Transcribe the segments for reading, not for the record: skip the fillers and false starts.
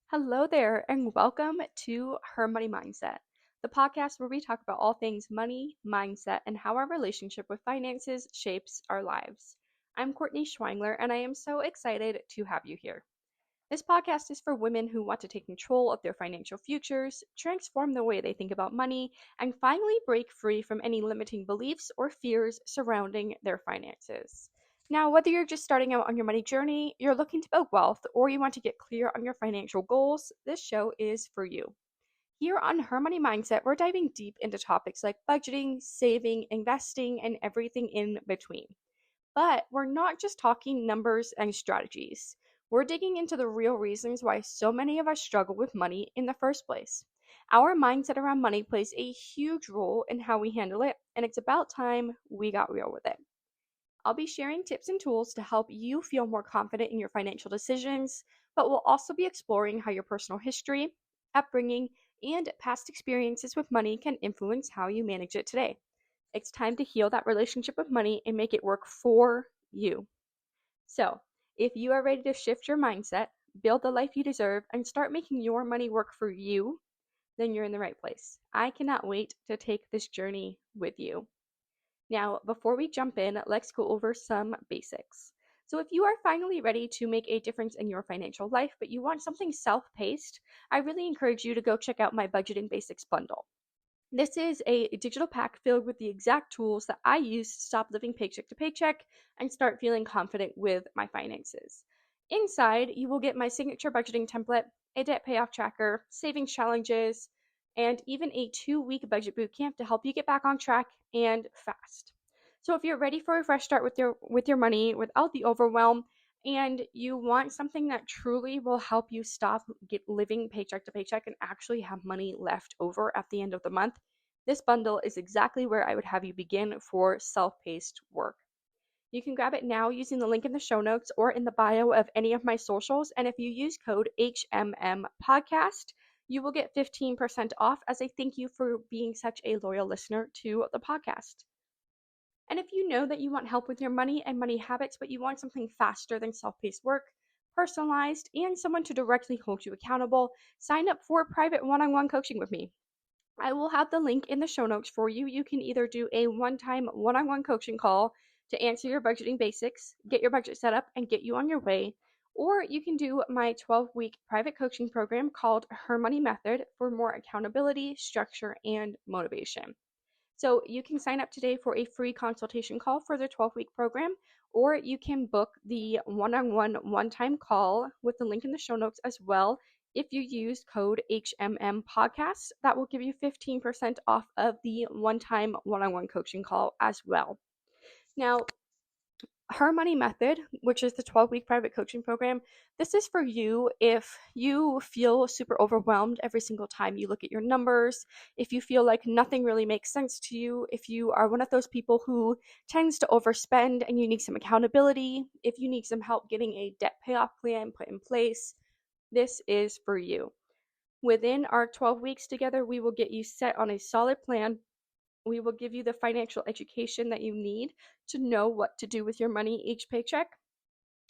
Hello there, and welcome to Her Money Mindset, the podcast where we talk about all things money, mindset, and how our relationship with finances shapes our lives. I'm Courtney Schweingler, and I am so excited to have you here. This podcast is for women who want to take control of their financial futures, transform the way they think about money, and finally break free from any limiting beliefs or fears surrounding their finances. Now, whether you're just starting out on your money journey, you're looking to build wealth, or you want to get clear on your financial goals, this show is for you. Here on Her Money Mindset, we're diving deep into topics like budgeting, saving, investing, and everything in between. But we're not just talking numbers and strategies. We're digging into the real reasons why so many of us struggle with money in the first place. Our mindset around money plays a huge role in how we handle it, and it's about time we got real with it. I'll be sharing tips and tools to help you feel more confident in your financial decisions, but we'll also be exploring how your personal history, upbringing, and past experiences with money can influence how you manage it today. It's time to heal that relationship with money and make it work for you. So, if you are ready to shift your mindset, build the life you deserve, and start making your money work for you, then you're in the right place. I cannot wait to take this journey with you. Now, before we jump in, let's go over some basics. So, if you are finally ready to make a difference in your financial life, but you want something self paced, I really encourage you to go check out my Budgeting Basics bundle. This is a digital pack filled with the exact tools that I use to stop living paycheck to paycheck and start feeling confident with my finances. Inside, you will get my signature budgeting template, a debt payoff tracker, savings challenges, and even a 2-week budget boot camp to help you get back on track and fast. So if you're ready for a fresh start with your money without the overwhelm, and you want something that truly will help you stop living paycheck to paycheck and actually have money left over at the end of the month, this bundle is exactly where I would have you begin for self-paced work. You can grab it now using the link in the show notes or in the bio of any of my socials. And if you use code HMM podcast, you will get 15% off as a thank you for being such a loyal listener to the podcast. And if you know that you want help with your money and money habits, but you want something faster than self paced work, personalized, and someone to directly hold you accountable, sign up for private one on one coaching with me. I will have the link in the show notes for you. You can either do a one-time one-on-one coaching call to answer your budgeting basics, get your budget set up, and get you on your way, or you can do my 12-week private coaching program called Her Money Method for more accountability, structure, and motivation. So you can sign up today for a free consultation call for the 12-week program, or you can book the one-on-one one-time call with the link in the show notes as well. If you use code HMM podcast, that will give you 15% off of the one-time one-on-one coaching call as well. Now, Her Money Method, which is the 12-week private coaching program, this is for you if you feel super overwhelmed every single time you look at your numbers, if you feel like nothing really makes sense to you, if you are one of those people who tends to overspend and you need some accountability, if you need some help getting a debt payoff plan put in place, this is for you. Within our 12 weeks together, we will get you set on a solid plan. We will give you the financial education that you need to know what to do with your money each paycheck.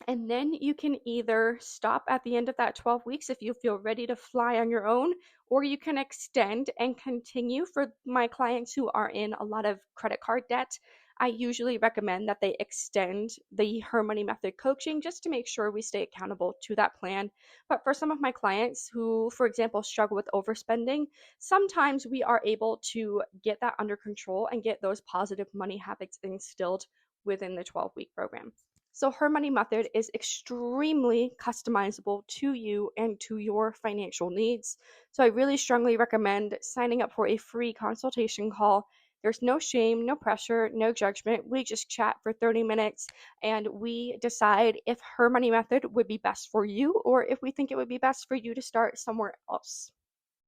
And then you can either stop at the end of that 12 weeks if you feel ready to fly on your own, or you can extend and continue. For my clients who are in a lot of credit card debt, I usually recommend that they extend the Her Money Method coaching just to make sure we stay accountable to that plan. But for some of my clients who, for example, struggle with overspending, sometimes we are able to get that under control and get those positive money habits instilled within the 12-week program. So Her Money Method is extremely customizable to you and to your financial needs. So I really strongly recommend signing up for a free consultation call. There's no shame, no pressure, no judgment. We just chat for 30 minutes and we decide if Her Money Method would be best for you or if we think it would be best for you to start somewhere else.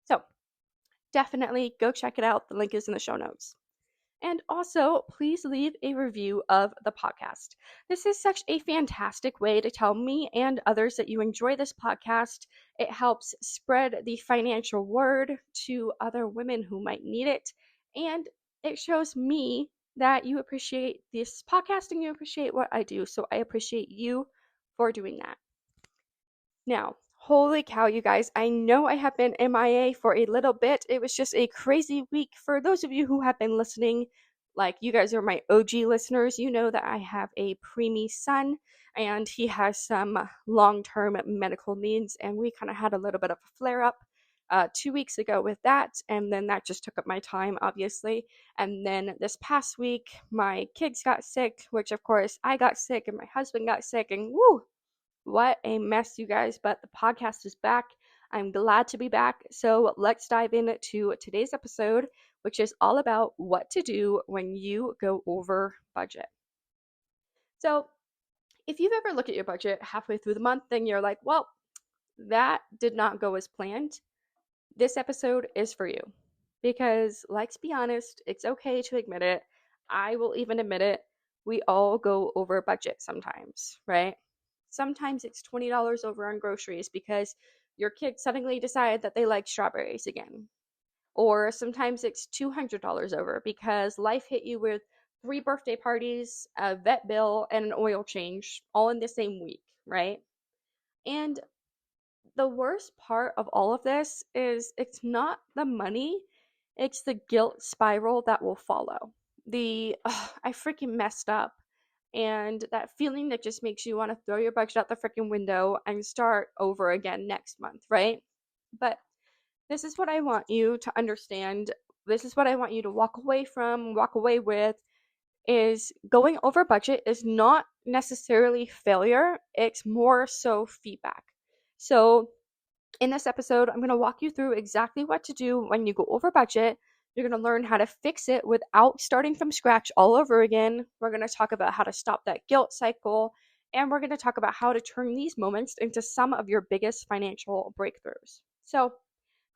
So definitely go check it out. The link is in the show notes. And also, please leave a review of the podcast. This is such a fantastic way to tell me and others that you enjoy this podcast. It helps spread the financial word to other women who might need it. And it shows me that you appreciate this podcast and you appreciate what I do. So I appreciate you for doing that. Now, Holy cow, you guys. I know I have been MIA for a little bit. It was just a crazy week. For those of you who have been listening, like you guys are my OG listeners, you know that I have a preemie son and he has some long term medical needs. And we kind of had a little bit of a flare up 2 weeks ago with that. And then that just took up my time, obviously. And then this past week, my kids got sick, which of course I got sick and my husband got sick. And woo, what a mess, you guys, but the podcast is back. I'm glad to be back. So let's dive into today's episode, which is all about what to do when you go over budget. So, if you've ever looked at your budget halfway through the month and you're like, well, that did not go as planned, this episode is for you. Because let's be honest, it's okay to admit it. I will even admit it. We all go over budget sometimes, right? Sometimes it's $20 over on groceries because your kids suddenly decide that they like strawberries again. Or sometimes it's $200 over because life hit you with 3 birthday parties, a vet bill, and an oil change all in the same week, right? And the worst part of all of this is it's not the money, it's the guilt spiral that will follow. I freaking messed up. And that feeling that just makes you want to throw your budget out the freaking window and start over again next month, right? But this is what I want you to understand. This is what I want you to walk away from, walk away with is going over budget is not necessarily failure, it's more so feedback. So, in this episode, I'm going to walk you through exactly what to do when you go over budget. You're going to learn how to fix it without starting from scratch all over again. We're going to talk about how to stop that guilt cycle, and we're going to talk about how to turn these moments into some of your biggest financial breakthroughs. So,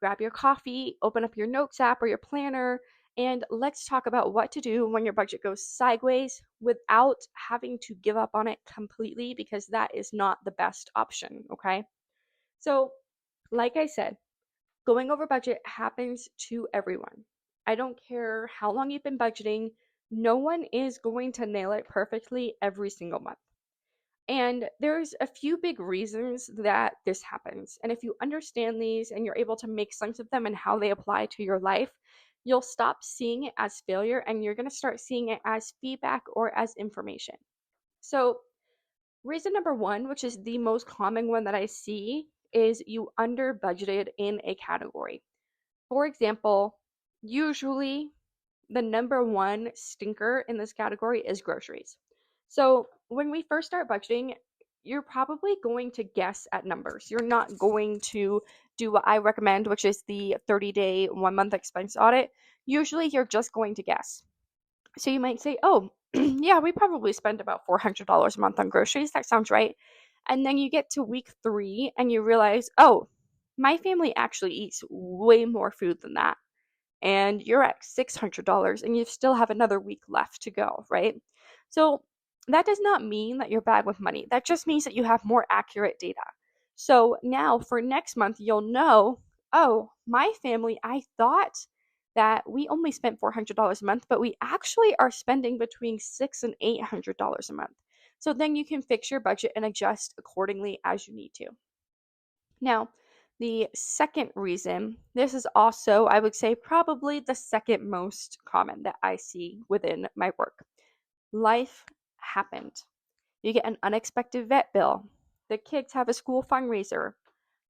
grab your coffee, open up your notes app or your planner, and let's talk about what to do when your budget goes sideways without having to give up on it completely because that is not the best option, okay? So, like I said, going over budget happens to everyone. I don't care how long you've been budgeting, no one is going to nail it perfectly every single month. And there's a few big reasons that this happens. And if you understand these and you're able to make sense of them and how they apply to your life, you'll stop seeing it as failure and you're going to start seeing it as feedback or as information. So, reason number one, which is the most common one that I see, is you under budgeted in a category. For example, usually the number one stinker in this category is groceries. So when we first start budgeting, you're probably going to guess at numbers. You're not going to do what I recommend, which is the 30-day, 1 month expense audit. Usually you're just going to guess. So you might say, oh, yeah, we probably spend about $400 a month on groceries. That sounds right. And then you get to week 3 and you realize, oh, my family actually eats way more food than that. And you're at $600 and you still have another week left to go, right? So that does not mean that you're bad with money. That just means that you have more accurate data. So now for next month, you'll know, oh, my family, I thought that we only spent $400 a month, but we actually are spending between $600 and $800 a month. So then you can fix your budget and adjust accordingly as you need to. Now, the second reason, this is also, I would say, probably the second most common that I see within my work. Life happened. You get an unexpected vet bill. The kids have a school fundraiser.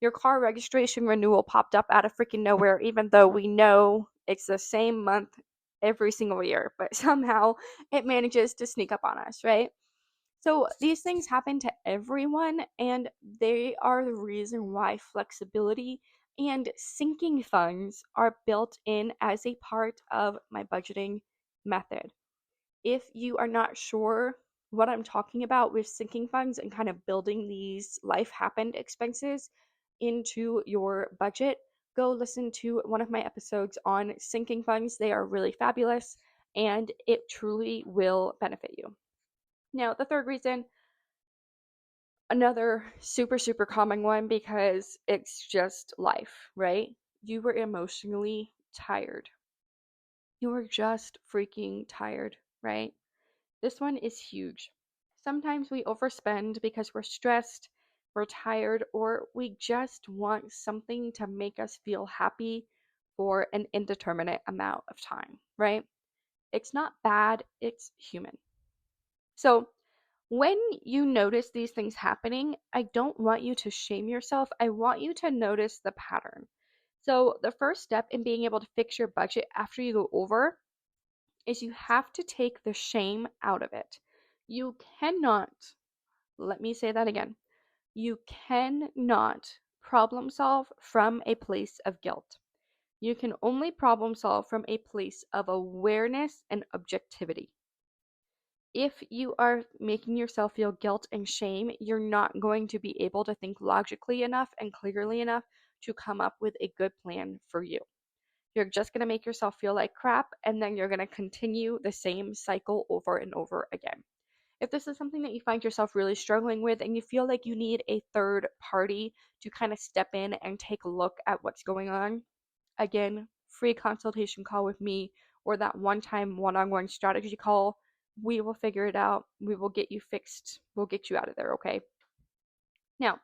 Your car registration renewal popped up out of freaking nowhere, even though we know it's the same month every single year, but somehow it manages to sneak up on us, right? So these things happen to everyone, and they are the reason why flexibility and sinking funds are built in as a part of my budgeting method. If you are not sure what I'm talking about with sinking funds and kind of building these life happened expenses into your budget, go listen to one of my episodes on sinking funds. They are really fabulous and it truly will benefit you. Now, the third reason, another super, super common one because it's just life, right? You were emotionally tired. You were just freaking tired, right? This one is huge. Sometimes we overspend because we're stressed, we're tired, or we just want something to make us feel happy for an indeterminate amount of time, right? It's not bad, it's human. So, when you notice these things happening, I don't want you to shame yourself. I want you to notice the pattern. So, the first step in being able to fix your budget after you go over is you have to take the shame out of it. You cannot, let me say that again, you cannot problem solve from a place of guilt. You can only problem solve from a place of awareness and objectivity. If you are making yourself feel guilt and shame, you're not going to be able to think logically enough and clearly enough to come up with a good plan for you. You're just going to make yourself feel like crap, and then you're going to continue the same cycle over and over again. If this is something that you find yourself really struggling with and you feel like you need a third party to kind of step in and take a look at what's going on, again, free consultation call with me or that one-time one-on-one strategy call. We will figure it out. We will get you fixed. We'll get you out of there, okay? Now,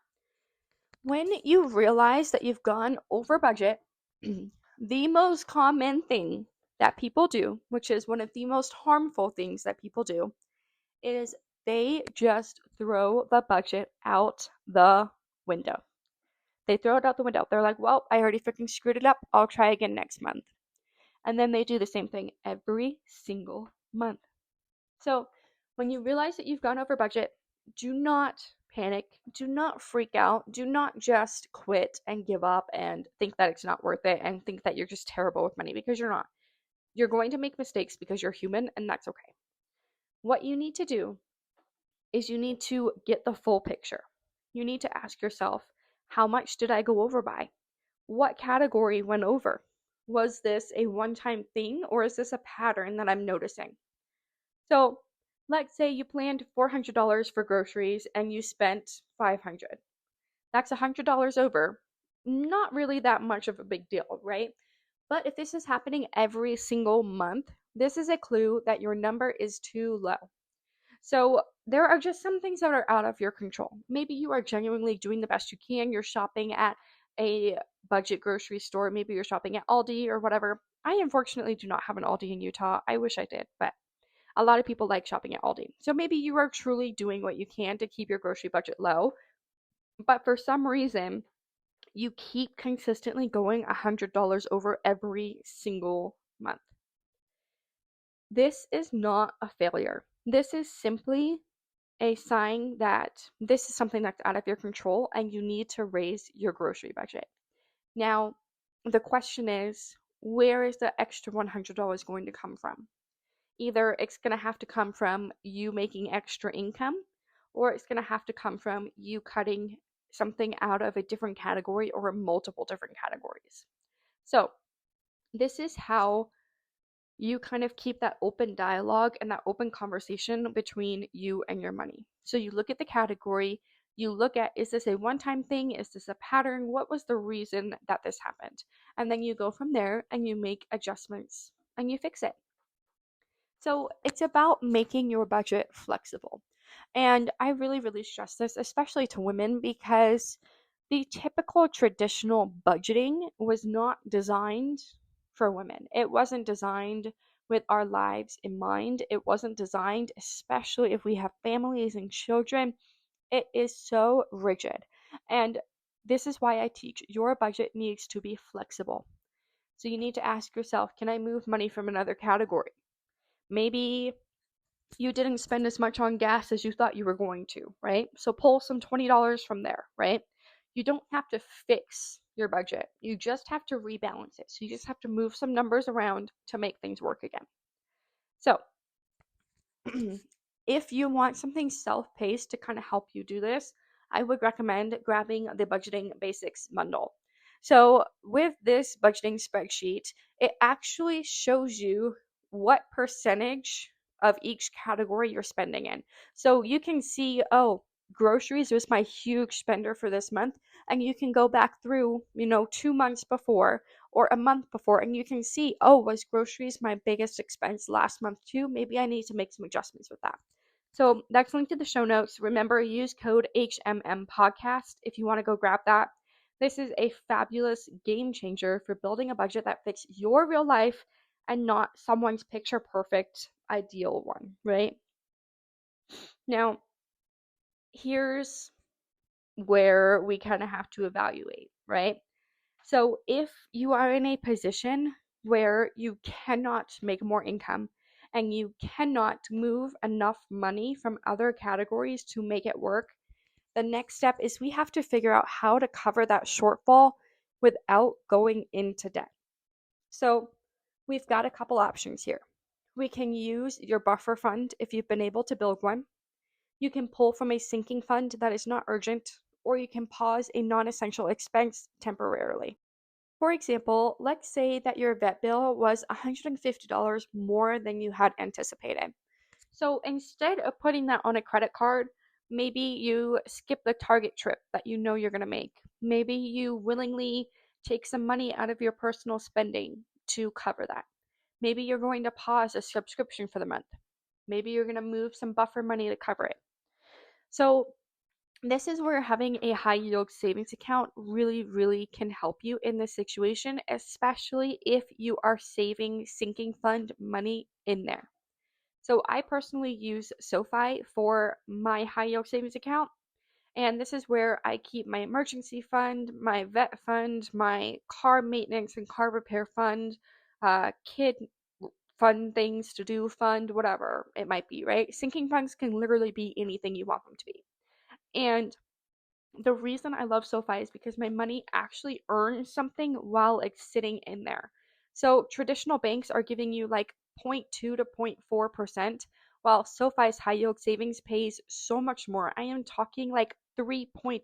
when you realize that you've gone over budget, the most common thing that people do, which is one of the most harmful things that people do, is they just throw the budget out the window. They throw it out the window. They're like, well, I already freaking screwed it up. I'll try again next month. And then they do the same thing every single month. So when you realize that you've gone over budget, do not panic. Do not freak out. Do not just quit and give up and think that it's not worth it and think that you're just terrible with money, because you're not. You're going to make mistakes because you're human, and that's okay. What you need to do is you need to get the full picture. You need to ask yourself, how much did I go over by? What category went over? Was this a one-time thing, or is this a pattern that I'm noticing? So let's say you planned $400 for groceries and you spent $500. That's $100 over. Not really that much of a big deal, right? But if this is happening every single month, this is a clue that your number is too low. So there are just some things that are out of your control. Maybe you are genuinely doing the best you can. You're shopping at a budget grocery store. Maybe you're shopping at Aldi or whatever. I unfortunately do not have an Aldi in Utah. I wish I did, but a lot of people like shopping at Aldi. So maybe you are truly doing what you can to keep your grocery budget low, but for some reason, you keep consistently going $100 over every single month. This is not a failure. This is simply a sign that this is something that's out of your control and you need to raise your grocery budget. Now, the question is, where is the extra $100 going to come from? Either it's going to have to come from you making extra income, or it's going to have to come from you cutting something out of a different category or multiple different categories. So, this is how you kind of keep that open dialogue and that open conversation between you and your money. So you look at the category, you look at, is this a one-time thing? Is this a pattern? What was the reason that this happened? And then you go from there and you make adjustments and you fix it. So it's about making your budget flexible. And I really, really stress this, especially to women, because the typical traditional budgeting was not designed for women. It wasn't designed with our lives in mind. It wasn't designed, especially if we have families and children. It is so rigid. And this is why I teach your budget needs to be flexible. So you need to ask yourself, can I move money from another category? Maybe you didn't spend as much on gas as you thought you were going to, right? So pull some $20 from there, right? You don't have to fix your budget. You just have to rebalance it. So you just have to move some numbers around to make things work again. So if you want something self-paced to kind of help you do this, I would recommend grabbing the Budgeting Basics bundle. So with this budgeting spreadsheet, it actually shows you what percentage of each category you're spending in. So you can see, oh, groceries was my huge spender for this month, and you can go back through, 2 months before or a month before, and you can see, oh, was groceries my biggest expense last month too? Maybe I need to make some adjustments with that. So that's linked to the show notes. Remember, use code HMM podcast if you want to go grab that. This is a fabulous game changer for building a budget that fits your real life and not someone's picture perfect ideal one, right? Now, here's where we kind of have to evaluate, right? So if you are in a position where you cannot make more income and you cannot move enough money from other categories to make it work, the next step is we have to figure out how to cover that shortfall without going into debt. So we've got a couple options here. We can use your buffer fund if you've been able to build one. You can pull from a sinking fund that is not urgent, or you can pause a non essential expense temporarily. For example, let's say that your vet bill was $150 more than you had anticipated. So instead of putting that on a credit card, maybe you skip the Target trip that you know you're going to make. Maybe you willingly take some money out of your personal spending to cover that. Maybe you're going to pause a subscription for the month. Maybe you're going to move some buffer money to cover it. So this is where having a high yield savings account really, really can help you in this situation, especially if you are saving sinking fund money in there. So I personally use SoFi for my high yield savings account. And this is where I keep my emergency fund, my vet fund, my car maintenance and car repair fund, kid fun things to do fund, whatever it might be, right? Sinking funds can literally be anything you want them to be. And the reason I love SoFi is because my money actually earns something while it's sitting in there. So traditional banks are giving you like 0.2 to 0.4%, while SoFi's high yield savings pays so much more. I am talking like 3.8%.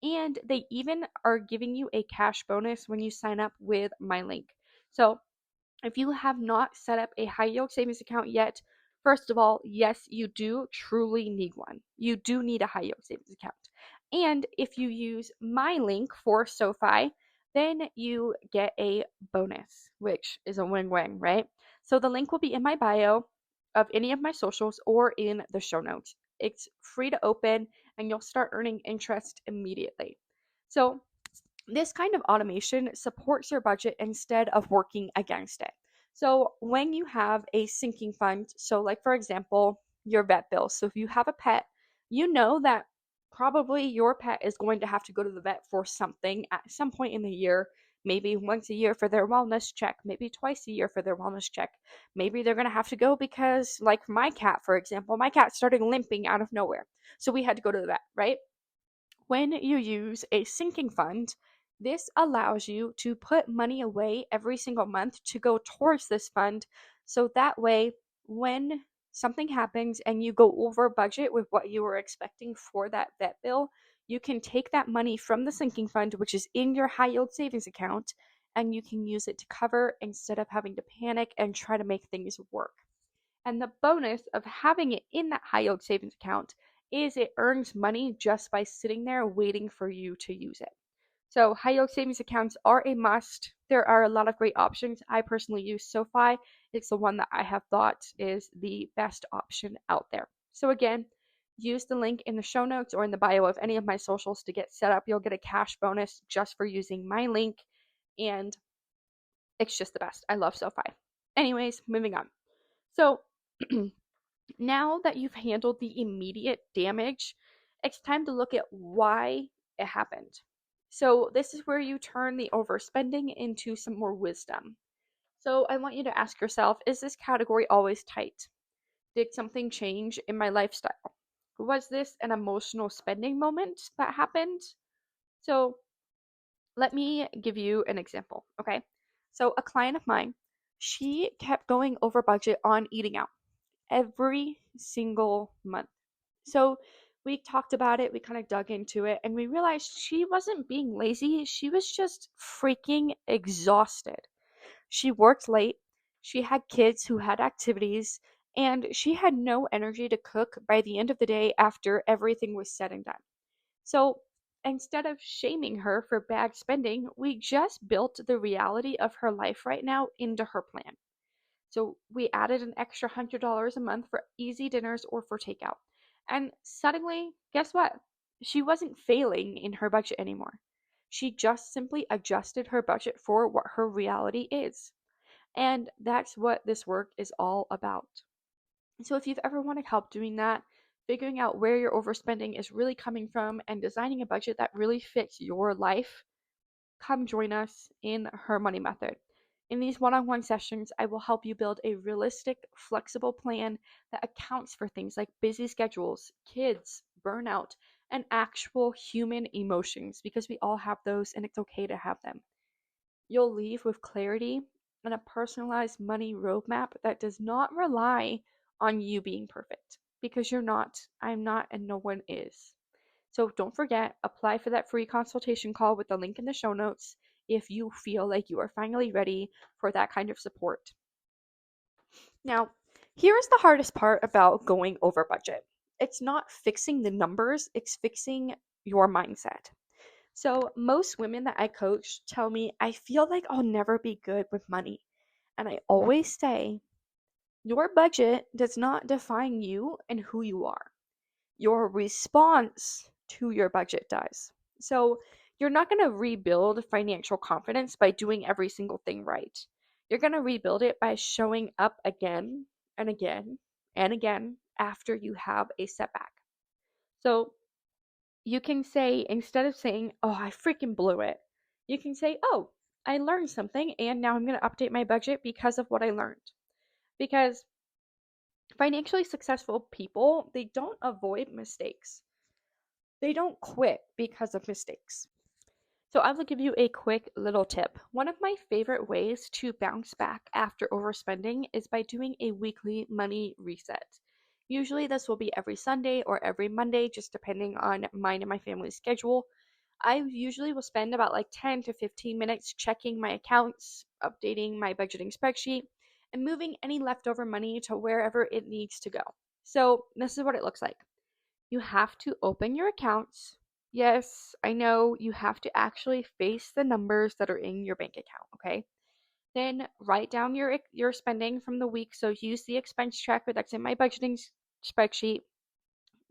And they even are giving you a cash bonus when you sign up with MyLink. So if you have not set up a high yield savings account yet, first of all, yes, you do truly need one. You do need a high yield savings account. And if you use MyLink for SoFi, then you get a bonus, which is a win win, right? So the link will be in my bio of any of my socials or in the show notes. It's free to open and you'll start earning interest immediately. So this kind of automation supports your budget instead of working against it. So when you have a sinking fund, so like for example, your vet bill. So if you have a pet, you know that probably your pet is going to have to go to the vet for something at some point in the year. Maybe once a year for their wellness check, maybe twice a year for their wellness check. Maybe they're going to have to go because, like my cat, for example, my cat started limping out of nowhere. So we had to go to the vet, right? When you use a sinking fund, this allows you to put money away every single month to go towards this fund. So that way, when something happens and you go over budget with what you were expecting for that vet bill, you can take that money from the sinking fund, which is in your high yield savings account, and you can use it to cover instead of having to panic and try to make things work. And the bonus of having it in that high yield savings account is it earns money just by sitting there waiting for you to use it. So high yield savings accounts are a must. There are a lot of great options. I personally use SoFi. It's the one that I have thought is the best option out there. So again, use the link in the show notes or in the bio of any of my socials to get set up. You'll get a cash bonus just for using my link, and it's just the best. I love SoFi. Anyways, moving on. So now that you've handled the immediate damage, it's time to look at why it happened. So, this is where you turn the overspending into some more wisdom. So, I want you to ask yourself, is this category always tight? Did something change in my lifestyle? Was this an emotional spending moment that happened? So, let me give you an example, okay? So, a client of mine, she kept going over budget on eating out every single month. So we talked about it, we kind of dug into it, and we realized she wasn't being lazy. She was just freaking exhausted. She worked late, she had kids who had activities, and she had no energy to cook by the end of the day after everything was said and done. So instead of shaming her for bad spending, we just built the reality of her life right now into her plan. So we added an extra $100 a month for easy dinners or for takeout. And suddenly, guess what? She wasn't failing in her budget anymore. She just simply adjusted her budget for what her reality is. And that's what this work is all about. So if you've ever wanted help doing that, figuring out where your overspending is really coming from and designing a budget that really fits your life, come join us in Her Money Method. In these one-on-one sessions, I will help you build a realistic, flexible plan that accounts for things like busy schedules, kids, burnout, and actual human emotions, because we all have those and it's okay to have them. You'll leave with clarity and a personalized money roadmap that does not rely on you being perfect, because you're not, I'm not, and no one is. So don't forget, apply for that free consultation call with the link in the show notes if you feel like you are finally ready for that kind of support. Now, here is the hardest part about going over budget. It's not fixing the numbers, it's fixing your mindset. So, most women that I coach tell me, I feel like I'll never be good with money. And I always say, your budget does not define you and who you are. Your response to your budget does. So, you're not going to rebuild financial confidence by doing every single thing right. You're going to rebuild it by showing up again and again and again after you have a setback. So, you can say, instead of saying, oh, I freaking blew it, you can say, oh, I learned something and now I'm going to update my budget because of what I learned. Because financially successful people, they don't avoid mistakes. They don't quit because of mistakes. So I will give you a quick little tip. One of my favorite ways to bounce back after overspending is by doing a weekly money reset. Usually this will be every Sunday or every Monday, just depending on mine and my family's schedule. I usually will spend about like 10 to 15 minutes checking my accounts, updating my budgeting spreadsheet, and moving any leftover money to wherever it needs to go. So this is what it looks like. You have to open your accounts. Yes, I know you have to actually face the numbers that are in your bank account, okay? Then write down your spending from the week. So use the expense tracker that's in my budgeting spreadsheet.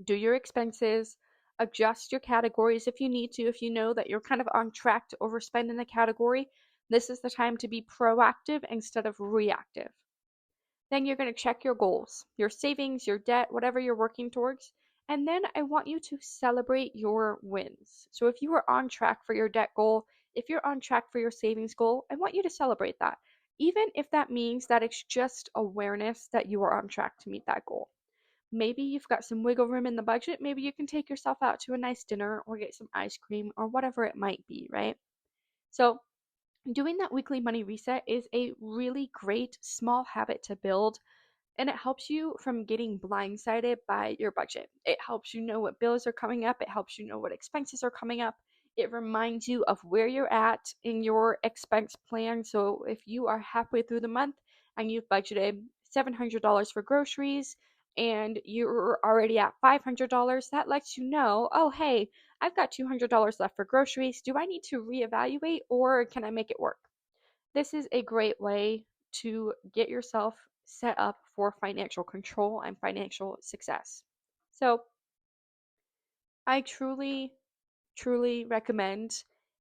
Do your expenses, adjust your categories if you need to. If you know that you're kind of on track to overspend in a category, this is the time to be proactive instead of reactive. Then you're going to check your goals, your savings, your debt, whatever you're working towards. And then I want you to celebrate your wins. So if you are on track for your debt goal, if you're on track for your savings goal, I want you to celebrate that. Even if that means that it's just awareness that you are on track to meet that goal. Maybe you've got some wiggle room in the budget. Maybe you can take yourself out to a nice dinner or get some ice cream or whatever it might be, right? So, doing that weekly money reset is a really great small habit to build, and it helps you from getting blindsided by your budget. It helps you know what bills are coming up, it helps you know what expenses are coming up. It reminds you of where you're at in your expense plan. So if you are halfway through the month and you've budgeted $700 for groceries and you're already at $500, that lets you know, oh, hey, I've got $200 left for groceries. Do I need to reevaluate or can I make it work? This is a great way to get yourself set up for financial control and financial success. So, I truly recommend.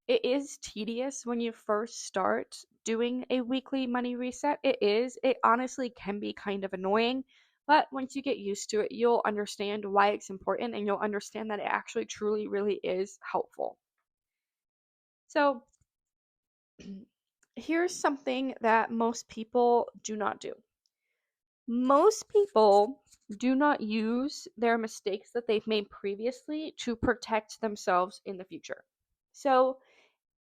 It is tedious when you first start doing a weekly money reset. It is. It honestly can be kind of annoying, but once you get used to it, you'll understand why it's important and you'll understand that it actually truly really is helpful. So, here's something that most people do not do. Most people do not use their mistakes that they've made previously to protect themselves in the future. So,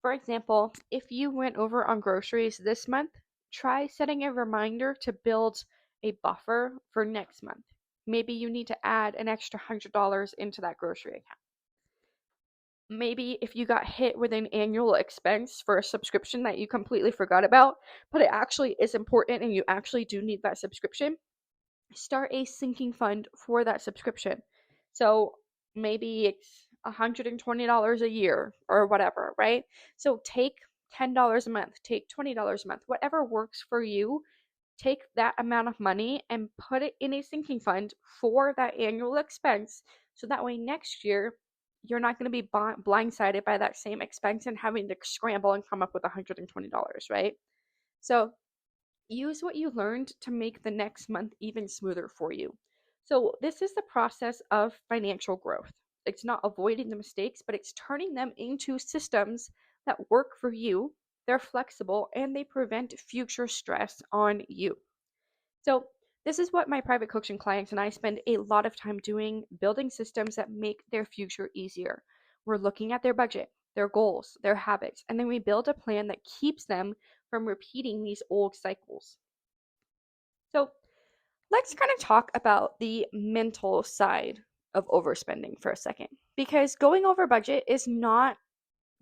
for example, if you went over on groceries this month, try setting a reminder to build a buffer for next month. Maybe you need to add an extra $100 into that grocery account. Maybe if you got hit with an annual expense for a subscription that you completely forgot about, but it actually is important and you actually do need that subscription, start a sinking fund for that subscription. So maybe it's $120 a year or whatever, right? So take $10 a month, take $20 a month, whatever works for you. take that amount of money and put it in a sinking fund for that annual expense. So that way next year, you're not going to be blindsided by that same expense and having to scramble and come up with $120, right? So use what you learned to make the next month even smoother for you. So, this is the process of financial growth. It's not avoiding the mistakes, but it's turning them into systems that work for you. They're flexible and they prevent future stress on you. So, this is what my private coaching clients and I spend a lot of time doing, building systems that make their future easier. We're looking at their budget, their goals, their habits, and then we build a plan that keeps them from repeating these old cycles. So, let's kind of talk about the mental side of overspending for a second, because going over budget is not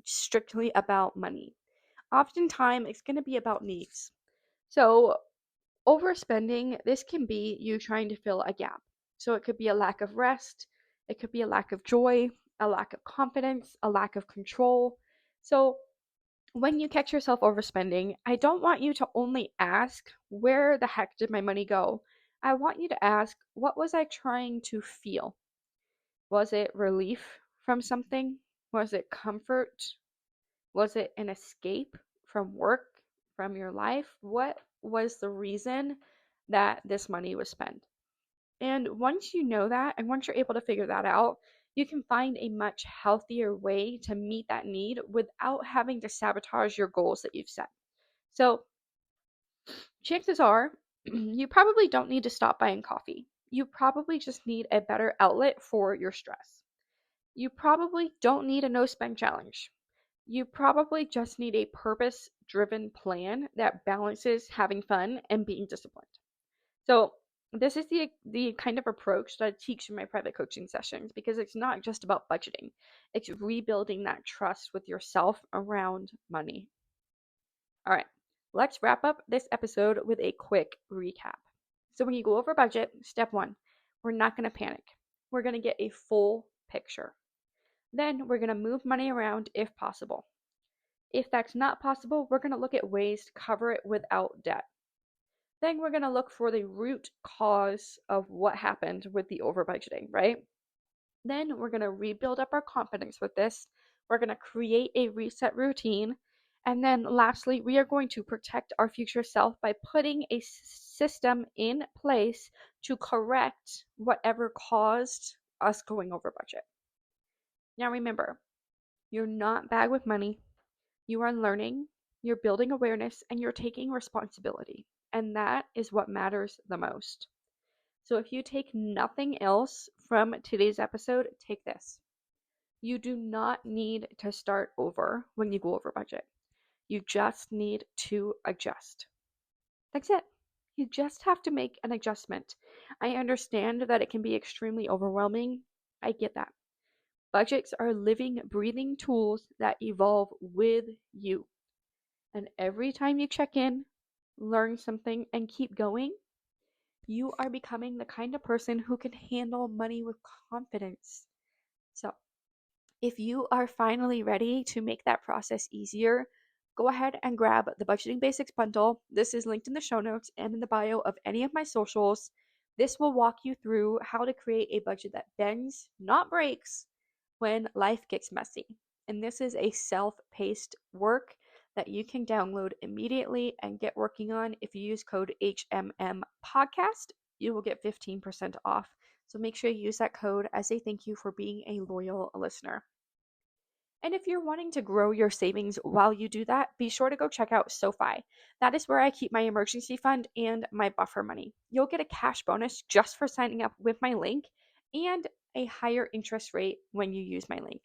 strictly about money. Oftentimes, it's going to be about needs. So, overspending, this can be you trying to fill a gap. So it could be a lack of rest, it could be a lack of joy, a lack of confidence, a lack of control. So when you catch yourself overspending, I don't want you to only ask, where the heck did my money go? I want you to ask, what was I trying to feel? Was it relief from something? Was it comfort? Was it an escape from work, from your life? What was the reason that this money was spent? And once you know that, and once you're able to figure that out, you can find a much healthier way to meet that need without having to sabotage your goals that you've set. So, chances are you probably don't need to stop buying coffee. You probably just need a better outlet for your stress. You probably don't need a no spend challenge. You probably just need a purpose driven plan that balances having fun and being disciplined. So, this is the kind of approach that I teach in my private coaching sessions, because it's not just about budgeting. It's rebuilding that trust with yourself around money. All right, let's wrap up this episode with a quick recap. So, when you go over budget, step one, we're not going to panic. We're going to get a full picture. Then we're going to move money around if possible. If that's not possible, we're going to look at ways to cover it without debt. Then we're going to look for the root cause of what happened with the over budgeting, right? Then we're going to rebuild up our confidence with this. We're going to create a reset routine. And then lastly, we are going to protect our future self by putting a system in place to correct whatever caused us going over budget. Now remember, you're not bad with money. You are learning, you're building awareness, and you're taking responsibility. And that is what matters the most. So if you take nothing else from today's episode, take this. You do not need to start over when you go over budget. You just need to adjust. That's it. You just have to make an adjustment. I understand that it can be extremely overwhelming. I get that. Budgets are living, breathing tools that evolve with you. And every time you check in, learn something, and keep going, you are becoming the kind of person who can handle money with confidence. So, if you are finally ready to make that process easier, go ahead and grab the Budgeting Basics bundle. This is linked in the show notes and in the bio of any of my socials. This will walk you through how to create a budget that bends, not breaks, when life gets messy. And this is a self-paced work that you can download immediately and get working on. If you use code HMM podcast, you will get 15% off. So make sure you use that code as a thank you for being a loyal listener. And if you're wanting to grow your savings while you do that, be sure to go check out SoFi. That is where I keep my emergency fund and my buffer money. You'll get a cash bonus just for signing up with my link and a higher interest rate when you use my link.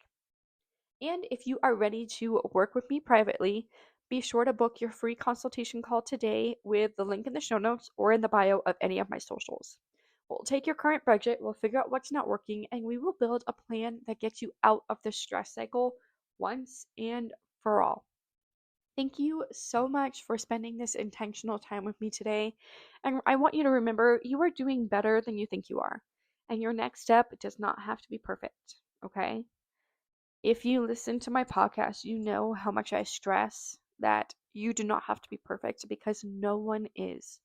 And if you are ready to work with me privately, be sure to book your free consultation call today with the link in the show notes or in the bio of any of my socials. We'll take your current budget, we'll figure out what's not working, and we will build a plan that gets you out of the stress cycle once and for all. Thank you so much for spending this intentional time with me today. And I want you to remember, you are doing better than you think you are. And your next step does not have to be perfect, okay? If you listen to my podcast, you know how much I stress that you do not have to be perfect, because no one is.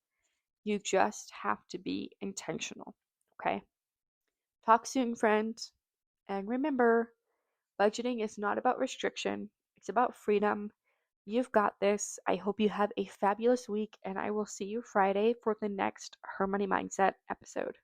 You just have to be intentional. Okay? Talk soon, friends. And remember, budgeting is not about restriction, it's about freedom. You've got this. I hope you have a fabulous week, and I will see you Friday for the next Her Money Mindset episode.